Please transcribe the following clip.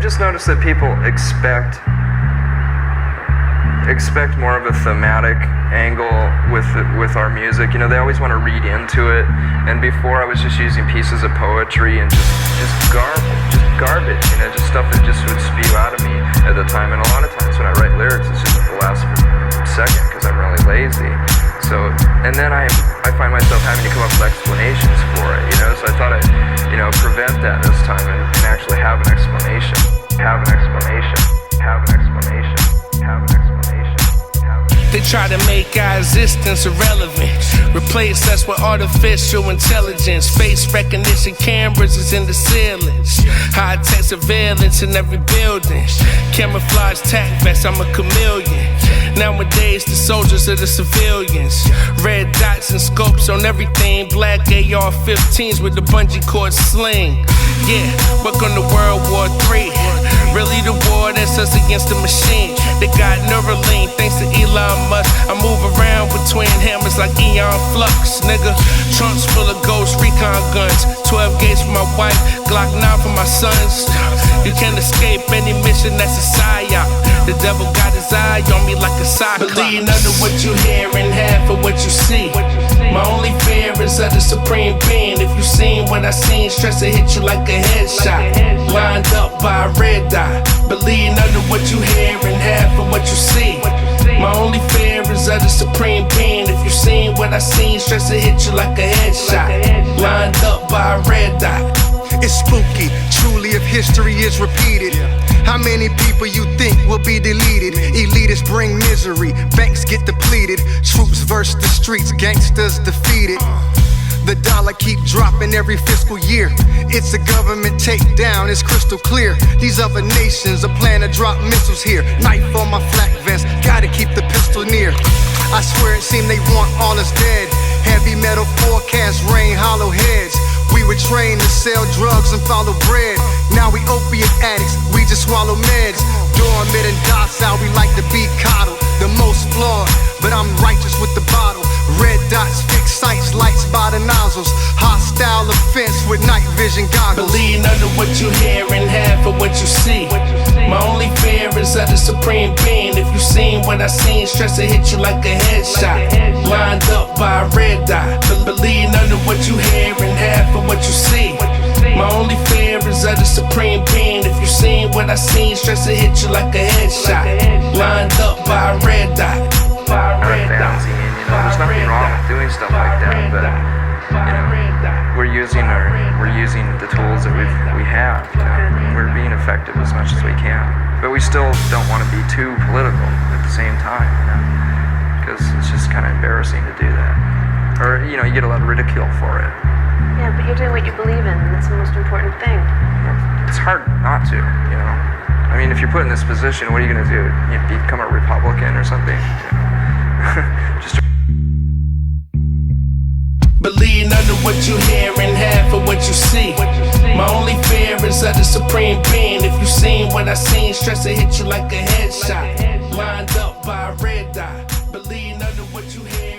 I've just noticed that people expect more of a thematic angle with our music. You know, they always want to read into it. And before I was just using pieces of poetry and just garbage, you know, just stuff that just would spew out of me at the time. And a lot of times when I write lyrics, it's just at the last second because I'm really lazy. So, and then I find myself having to come up with explanations for it, you know. So I thought I'd, you know, prevent that this time and actually have an explanation. Have an explanation. Have an explanation. Have an explanation. They try to make our existence irrelevant, replace us with artificial intelligence. Face recognition cameras is in the ceilings, high-tech surveillance in every building. Camouflage tac vests, I'm a chameleon. Nowadays the soldiers are the civilians. Red dots and scopes on everything. Black AR-15s with the bungee cord sling. Yeah, welcome to World War III. Really the war that's us against the machine. They got Neuralink thanks to Elon Musk. I move around between hammers like Eon Flux, nigga. Trunks full of ghost recon guns. 12 gauge for my wife, Glock 9 for my sons. You can't escape any mission that's a psyop. The devil got his eye on me like a cyclops. Believe none of what you hear and half of what you see. My only fear is of the supreme being. If you seen what I seen, stress will hit you like a headshot. Lined up by a red dot. Believe none of what you hear and half of what you see. My only fear is of the supreme being. If you seen what I seen, stress will hit you like a headshot. Lined up by a red dot. It's spooky, truly, if history is repeated. How many people you think will be deleted? Elitists bring misery, banks get depleted. Troops verse the streets, gangsters defeated. The dollar keep dropping every fiscal year. It's a government takedown, it's crystal clear. These other nations are planning to drop missiles here. Knife on my flak vest, gotta keep the pistol near. I swear it seemed they want all us dead. Heavy metal forecast rain hollow heads. We were trained to sell drugs and follow bread. Now we opiate addicts, we just swallow meds. Dormant and docile, we like to be coddled. The most flawed, but I'm righteous with the bottle. Red dots, fixed sights, lights by the nozzles. Hostile offense with night vision goggles. Believe none of what you hear and half of what you see. My only fear is of the supreme being. If you seen what I seen, stress will hit you like a headshot. Lined up by a red dot. Believe none of what you hear and half of what you see. My only fear is of the supreme being. If you seen what I seen, stress will hit you like a headshot. Lined up by a red dot. There's nothing wrong with doing stuff like that, but you know, we're using the tools that we have. You know? We're being effective as much as we can, but we still don't want to be too political at the same time, you know, because it's just kind of embarrassing to do that, or you know, you get a lot of ridicule for it. Yeah, but you're doing what you believe in, and that's the most important thing. It's hard not to, you know. I mean, if you're put in this position, what are you going to do? You become a Republican or something? Just. Believe none of what you hear and half of what you see. My only fear is of the supreme being. If you seen what I seen, stress will hit you like a headshot. Lined up by a red dot. Believe none of what you hear.